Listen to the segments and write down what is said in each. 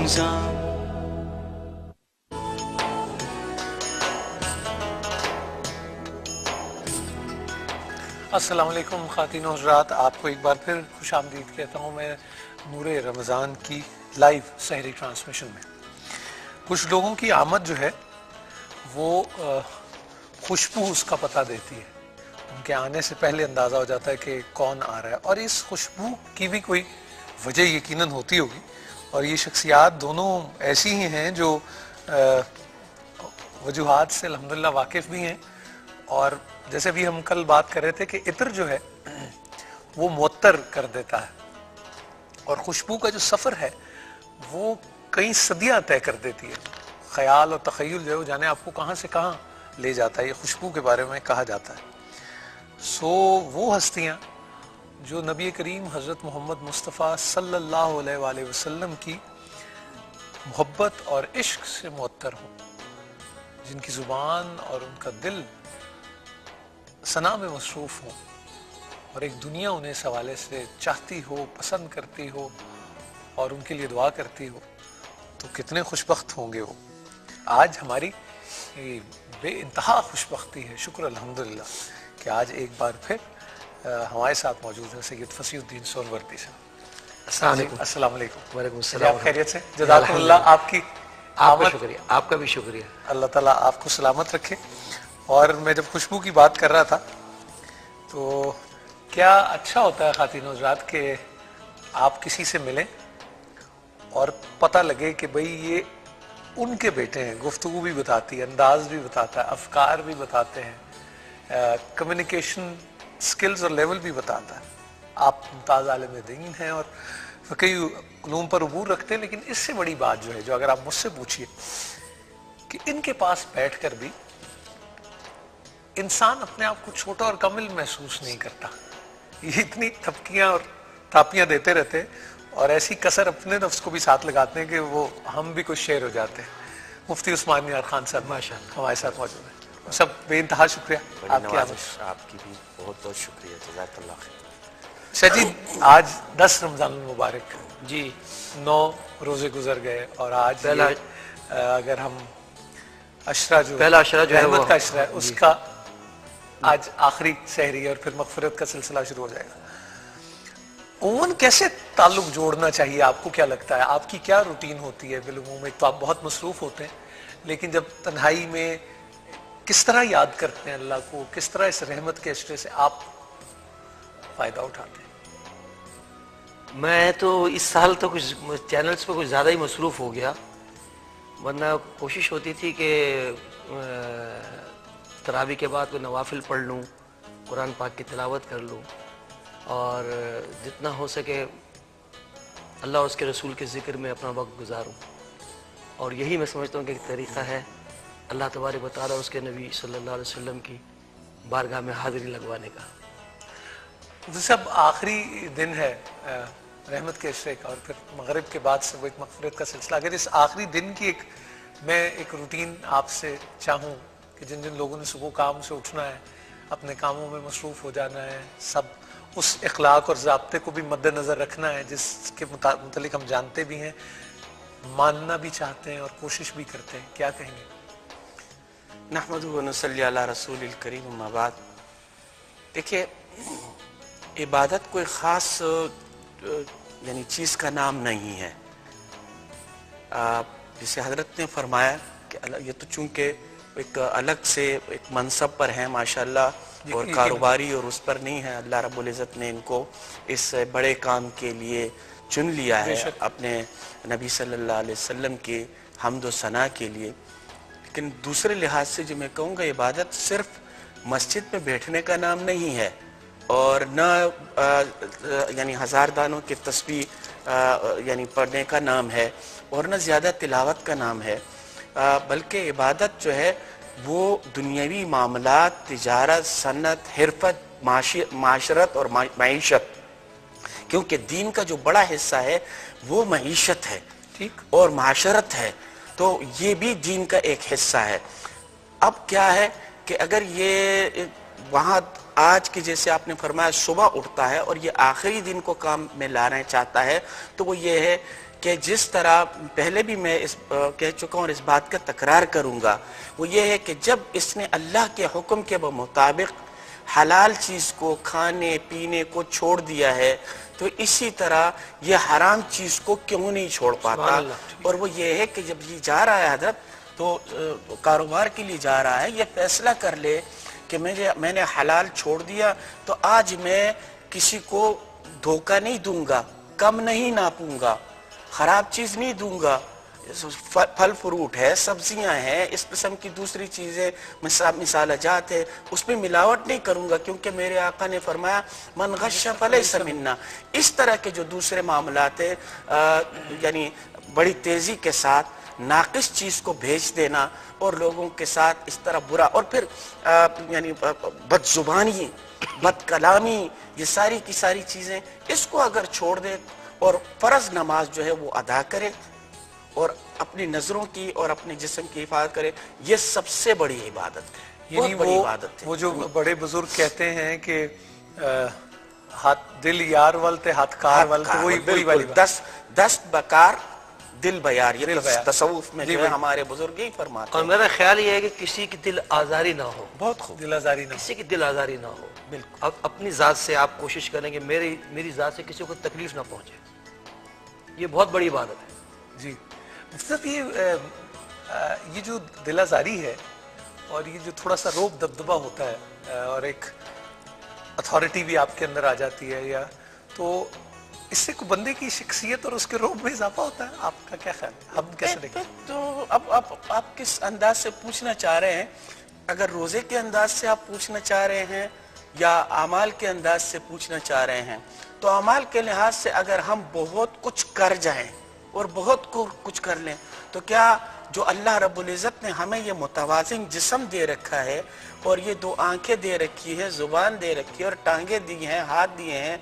رمضان. السلام علیکم خواتین و حضرات، آپ کو ایک بار پھر خوش آمدید کہتا ہوں میں نور رمضان کی لائیو سحری ٹرانسمیشن میں. کچھ لوگوں کی آمد جو ہے وہ خوشبو اس کا پتہ دیتی ہے، ان کے آنے سے پہلے اندازہ ہو جاتا ہے کہ کون آ رہا ہے، اور اس خوشبو کی بھی کوئی وجہ یقیناً ہوتی ہوگی. اور یہ شخصیات دونوں ایسی ہی ہیں جو وجوہات سے الحمدللہ واقف بھی ہیں. اور جیسے بھی ہم کل بات کر رہے تھے کہ عطر جو ہے وہ معطر کر دیتا ہے، اور خوشبو کا جو سفر ہے وہ کئی صدیاں طے کر دیتی ہے. خیال اور تخیل جو ہے وہ جانے آپ کو کہاں سے کہاں لے جاتا ہے. یہ خوشبو کے بارے میں کہا جاتا ہے. وہ ہستیاں جو نبی کریم حضرت محمد مصطفیٰ صلی اللہ علیہ وآلہ وسلم کی محبت اور عشق سے معطر ہوں، جن کی زبان اور ان کا دل ثنا میں مصروف ہوں، اور ایک دنیا انہیں اس حوالے سے چاہتی ہو، پسند کرتی ہو اور ان کے لیے دعا کرتی ہو، تو کتنے خوش بخت ہوں گے وہ. آج ہماری بے انتہا خوش بختی ہے، شکر الحمدللہ کہ آج ایک بار پھر ہمارے ساتھ موجود ہے سید فصیح الدین سہروردی صاحب. السلام علیکم. السلام علیکم. وعلیکم السلام. آپ خیریت سے؟ جزاکم اللہ. آپ کی آپ کا شکریہ. آپ کا بھی شکریہ. اللہ تعالیٰ آپ کو سلامت رکھے. اور میں جب خوشبو کی بات کر رہا تھا تو کیا اچھا ہوتا ہے خواتین و حضرات کہ آپ کسی سے ملیں اور پتہ لگے کہ بھئی یہ ان کے بیٹے ہیں. گفتگو بھی بتاتی ہے، انداز بھی بتاتا ہے، افکار بھی بتاتے ہیں، کمیونیکیشن سکلز اور لیول بھی بتاتا ہے. آپ ممتاز عالم دین ہیں اور فقہی علوم پر عبور رکھتے ہیں، لیکن اس سے بڑی بات جو ہے، جو اگر آپ مجھ سے پوچھئے کہ ان کے پاس بیٹھ کر بھی انسان اپنے آپ کو چھوٹا اور کمل محسوس نہیں کرتا. یہ اتنی تھپکیاں اور تھاپیاں دیتے رہتے اور ایسی کسر اپنے نفس کو بھی ساتھ لگاتے ہیں کہ وہ ہم بھی کچھ شعر ہو جاتے ہیں. مفتی عثمان نیار خان صاحب ماشاءاللہ ہمارے ساتھ موجود ہیں. سب بے انتہا شکریہ آپ کی آمد. آپ کی بھی بہت بہت شکریہ. جزاک اللہ خیر. شجید آج 10 رمضان المبارک، جی 9 روزے گزر گئے، اور آج اگر ہم عشرہ جو پہلا عشرہ جو ہے رحمت وہ کا عشرہ ہے اس کا آج آخری سحری ہے، اور پھر مغفرت کا سلسلہ شروع ہو جائے گا. عموماً کیسے تعلق جوڑنا چاہیے؟ آپ کو کیا لگتا ہے؟ آپ کی کیا روٹین ہوتی ہے بالعموم؟ ایک تو آپ بہت مصروف ہوتے ہیں، لیکن جب تنہائی میں کس طرح یاد کرتے ہیں اللہ کو؟ کس طرح اس رحمت کے عشرے سے آپ فائدہ اٹھاتے ہیں؟ میں تو اس سال تو کچھ چینلز پہ کچھ زیادہ ہی مصروف ہو گیا، ورنہ کوشش ہوتی تھی کہ تراویح کے بعد کوئی نوافل پڑھ لوں، قرآن پاک کی تلاوت کر لوں، اور جتنا ہو سکے اللہ اور اس کے رسول کے ذکر میں اپنا وقت گزاروں. اور یہی میں سمجھتا ہوں کہ ایک طریقہ ہے اللہ تبارک و تعالیٰ اور اس کے نبی صلی اللہ علیہ وسلم کی بارگاہ میں حاضری لگوانے کا. سب آخری دن ہے رحمت کے عشرے کا، اور پھر مغرب کے بعد سے وہ ایک مغفرت کا سلسلہ. اگر اس آخری دن کی میں ایک روٹین آپ سے چاہوں کہ جن جن لوگوں نے صبح کام سے اٹھنا ہے، اپنے کاموں میں مصروف ہو جانا ہے، سب اس اخلاق اور ضابطے کو بھی مد نظر رکھنا ہے جس کے متعلق ہم جانتے بھی ہیں، ماننا بھی چاہتے ہیں اور کوشش بھی کرتے ہیں، کیا کہیں گے؟ نحمدہ و نصلی علی رسول الکریم. اما بعد، دیکھیے عبادت کوئی خاص یعنی چیز کا نام نہیں ہے. جسے حضرت نے فرمایا کہ یہ تو چونکہ ایک الگ سے ایک منصب پر ہیں ماشاءاللہ، اور کاروباری اور اس پر نہیں ہے. اللہ رب العزت نے ان کو اس بڑے کام کے لیے چن لیا ہے، اپنے نبی صلی اللہ علیہ وسلم کی حمد و ثنا کے لیے. لیکن دوسرے لحاظ سے جو میں کہوں گا، عبادت صرف مسجد میں بیٹھنے کا نام نہیں ہے، اور نہ یعنی ہزار دانوں کی تسبیح یعنی پڑھنے کا نام ہے، اور نہ زیادہ تلاوت کا نام ہے، بلکہ عبادت جو ہے وہ دنیاوی معاملات، تجارت، صنعت، حرفت، معاشرت اور معیشت، کیونکہ دین کا جو بڑا حصہ ہے وہ معیشت ہے اور معاشرت ہے، تو یہ بھی دین کا ایک حصہ ہے. اب کیا ہے کہ اگر یہ وہاں آج کے جیسے آپ نے فرمایا صبح اٹھتا ہے اور یہ آخری دن کو کام میں لانا چاہتا ہے، تو وہ یہ ہے کہ جس طرح پہلے بھی میں کہہ چکا ہوں اور اس بات کا تکرار کروں گا، وہ یہ ہے کہ جب اس نے اللہ کے حکم کے مطابق حلال چیز کو کھانے پینے کو چھوڑ دیا ہے تو اسی طرح یہ حرام چیز کو کیوں نہیں چھوڑ پاتا؟ اور وہ یہ ہے کہ جب یہ جا رہا ہے حضرت تو کاروبار کے لیے جا رہا ہے، یہ فیصلہ کر لے کہ میں نے حلال چھوڑ دیا تو آج میں کسی کو دھوکہ نہیں دوں گا، کم نہیں ناپوں گا، خراب چیز نہیں دوں گا، پھل فروٹ ہے، سبزیاں ہیں، اس قسم کی دوسری چیزیں مثال جات ہے، اس میں ملاوٹ نہیں کروں گا، کیونکہ میرے آقا نے فرمایا من غش فلیس منا۔ اس طرح کے جو دوسرے معاملات ہیں یعنی بڑی تیزی کے ساتھ ناقص چیز کو بھیج دینا اور لوگوں کے ساتھ اس طرح برا، اور پھر یعنی بد زبانی، بد کلامی، یہ ساری کی ساری چیزیں اس کو اگر چھوڑ دے اور فرض نماز جو ہے وہ ادا کرے اور اپنی نظروں کی اور اپنے جسم کی حفاظت کرے، یہ سب سے بڑی عبادت ہے، بہت بڑی عبادت ہے۔ وہ جو بڑے بزرگ کہتے ہیں کہ ہاتھ دل یار ولتے ہاتھ کار ولتے، وہی والی بات، دست بکار دل بیار، یہ تصوف میں جو ہے ہمارے بزرگ ہی فرماتے ہیں۔ اور میرا خیال یہ ہے کہ کسی کی دل آزاری نہ ہو، بہت خوب، دل آزاری نہ، کسی کی دل آزاری نہ ہو۔ بالکل، اب اپنی ذات سے آپ کوشش کریں کہ میری ذات سے کسی کو تکلیف نہ پہنچے، یہ بہت بڑی عبادت ہے۔ جی مفتی صاحب، یہ جو دل آزاری ہے اور یہ جو تھوڑا سا روب دبدبا ہوتا ہے اور ایک اتھارٹی بھی آپ کے اندر آ جاتی ہے، یا تو اس سے کوئی بندے کی شخصیت اور اس کے روب میں اضافہ ہوتا ہے، آپ کا کیا خیال ہے؟ ہم کیسے دیکھیں؟ تو اب آپ کس انداز سے پوچھنا چاہ رہے ہیں؟ اگر روزے کے انداز سے آپ پوچھنا چاہ رہے ہیں یا اعمال کے انداز سے پوچھنا چاہ رہے ہیں، تو اعمال کے لحاظ سے اگر ہم بہت کچھ کر جائیں اور بہت کچھ کر لیں تو کیا جو اللہ رب العزت نے ہمیں یہ متوازن جسم دے رکھا ہے اور یہ 2 آنکھیں دے رکھی ہے، زبان دے رکھی ہے اور ٹانگیں دی ہیں، ہاتھ دیے ہیں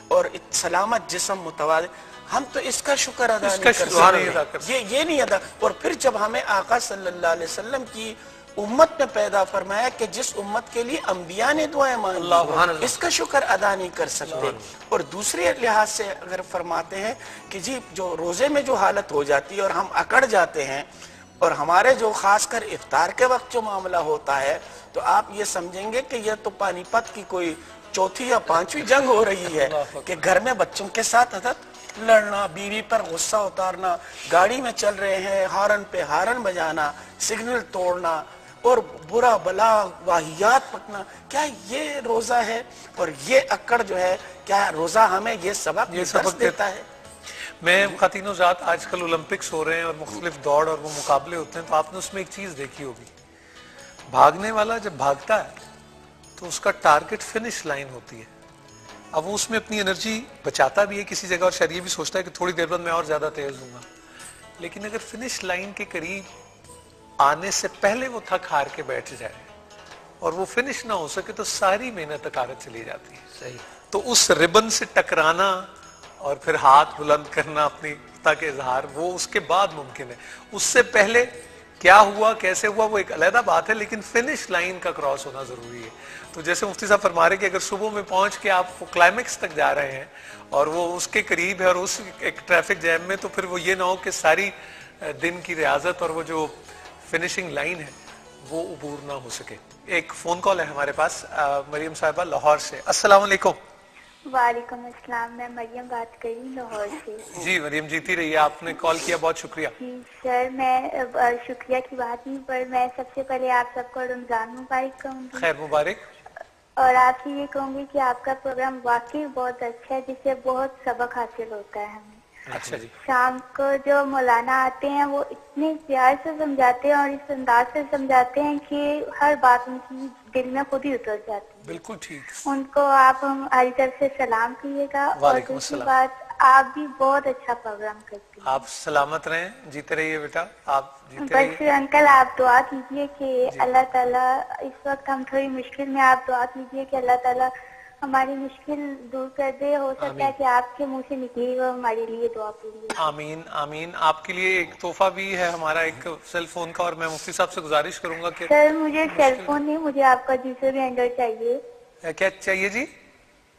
اور سلامت جسم متوازن، ہم تو اس کا شکر ادا نہیں کر سکتے، یہ نہیں ادا۔ اور پھر جب ہمیں آقا صلی اللہ علیہ وسلم کی امت میں پیدا فرمایا کہ جس امت کے لیے انبیاء نے دعائیں مانگی، اس کا شکر ادا نہیں کر سکتے۔ اور دوسرے لحاظ سے اگر فرماتے ہیں کہ جی جو روزے میں جو حالت ہو جاتی ہے اور ہم اکڑ جاتے ہیں اور ہمارے جو خاص کر افطار کے وقت جو معاملہ ہوتا ہے تو آپ یہ سمجھیں گے کہ یہ تو پانی پت کی کوئی 4تھی یا 5ویں جنگ ہو رہی ہے کہ گھر میں بچوں کے ساتھ حضرت لڑنا، بیوی پر غصہ اتارنا، گاڑی میں چل رہے ہیں ہارن پہ ہارن بجانا، سگنل توڑنا اور برا بلا واہیات پکنا، کیا یہ روزہ ہے؟ اور یہ اکڑ جو ہے، کیا روزہ ہمیں یہ سبق دیتا ہے؟ میں خواتین و ذات آج کل اولمپکس ہو رہے ہیں اور مختلف دوڑ اور وہ مقابلے ہوتے ہیں، تو آپ نے اس میں ایک چیز دیکھی ہوگی، بھاگنے والا جب بھاگتا ہے تو اس کا ٹارگٹ فنش لائن ہوتی ہے، اب وہ اس میں اپنی انرجی بچاتا بھی ہے کسی جگہ اور شاید یہ بھی سوچتا ہے کہ تھوڑی دیر بعد میں اور زیادہ تیز ہوں گا، لیکن اگر فنش لائن کے قریب آنے سے پہلے وہ تھک ہار کے بیٹھ جائے اور وہ فنش نہ ہو سکے تو ساری محنت اکارت چلی جاتی ہے۔ صحیح۔ تو اس ربن سے ٹکرانا اور پھر ہاتھ بلند کرنا اپنی تک اظہار، وہ اس کے بعد ممکن ہے، اس سے پہلے کیا ہوا کیسے ہوا وہ ایک علیحدہ بات ہے، لیکن فنش لائن کا کراس ہونا ضروری ہے۔ تو جیسے مفتی صاحب فرما رہے کہ اگر صبح میں پہنچ کے آپ کلائمیکس تک جا رہے ہیں اور وہ اس کے قریب ہے اور اس ایک ٹریفک جیم میں، تو پھر وہ یہ نہ ہو کہ ساری دن کی ریاضت اور وہ جو فنشنگ لائن ہے وہ عبور نہ ہو سکے۔ ایک فون کال ہے ہمارے پاس، مریم صاحبہ لاہور سے۔ السلام علیکم۔ وعلیکم السلام، میں مریم بات کر رہی ہوں لاہور سے۔ جی مریم، جیتی رہیے، آپ نے کال کیا، بہت شکریہ۔ جی سر، میں شکریہ کی بات نہیں، پر میں سب سے پہلے آپ سب کو رمضان مبارک کہوں گی، خیر مبارک، اور آپ سے یہ کہوں گی کہ آپ کا پروگرام واقعی بہت اچھا ہے، جس سے بہت سبق حاصل ہوتا ہے ہمیں۔ اچھا جی۔ شام کو جو مولانا آتے ہیں وہ اتنے پیار سے سمجھاتے ہیں اور اس انداز سے سمجھاتے ہیں کہ ہر بات ان کی دل میں خود ہی اتر جاتی ہے۔ بالکل ٹھیک۔ ان کو آپ ہماری طرف سے سلام کیجیے گا، اور دوسری بات آپ بھی بہت اچھا پروگرام کرتے ہیں۔ آپ سلامت رہیں، جیتے رہیے بیٹا، آپ جیتے رہیے۔ بس انکل آپ دعا کیجیے کہ اللہ تعالیٰ، اس وقت ہم تھوڑی مشکل میں، آپ دعا کیجیے کہ اللہ تعالیٰ ہماری مشکل دور کر دے، ہو سکتا ہے کہ آپ کے منہ سے نکلی وہ ہمارے لیے دعا پوری ہے۔ آمین آمین۔ آپ کے لیے ایک تحفہ بھی ہے ہمارا، ایک سیل فون کا، اور میں مفتی صاحب سے گزارش کروں گا کہ سر مجھے سیل فون نہیں، مجھے آپ کا دوسرے ہینڈل چاہیے۔ کیا چاہیے جی؟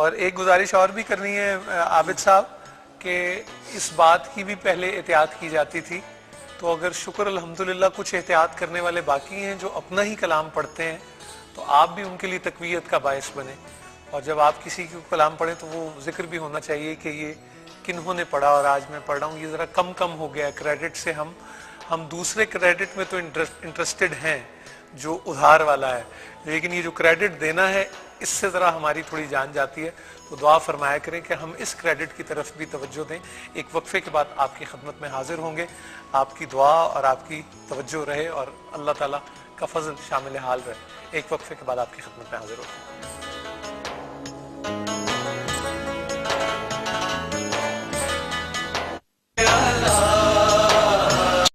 اور ایک گزارش اور بھی کرنی ہے عابد صاحب کہ اس بات کی بھی پہلے احتیاط کی جاتی تھی، تو اگر شکر الحمدللہ کچھ احتیاط کرنے والے باقی ہیں جو اپنا ہی کلام پڑھتے ہیں، تو آپ بھی ان کے لیے تقویت کا باعث بنے، اور جب آپ کسی کو کلام پڑھیں تو وہ ذکر بھی ہونا چاہیے کہ یہ کنہوں نے پڑھا اور آج میں پڑھ رہا ہوں، یہ ذرا کم ہو گیا کریڈٹ سے، ہم دوسرے کریڈٹ میں تو انٹرسٹڈ ہیں جو ادھار والا ہے، لیکن یہ جو کریڈٹ دینا ہے اس سے ذرا ہماری تھوڑی جان جاتی ہے، تو دعا فرمایا کریں کہ ہم اس کریڈٹ کی طرف بھی توجہ دیں۔ ایک وقفے کے بعد آپ کی خدمت میں حاضر ہوں گے، آپ کی دعا اور آپ کی توجہ رہے اور اللہ تعالیٰ کا فضل شامل حال رہے۔ ایک وقفے کے بعد آپ کی خدمت میں حاضر ہوں گے۔